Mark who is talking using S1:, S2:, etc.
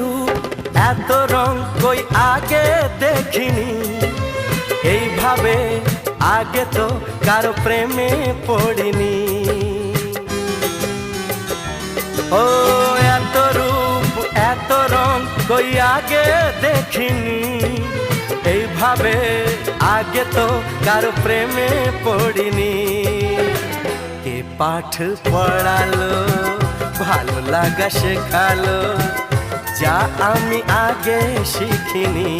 S1: রূপ এত রং কই আগে দেখিনি, এইভাবে আগে তো কারো প্রেমে পড়িনি। ও এত রূপ এত রং কই আগে দেখিনি, এইভাবে আগে তো কারো প্রেমে পড়িনি। কে পাঠ পড়ালো ভালো লাগা শেখালো, যা আমি আগে শিখিনি।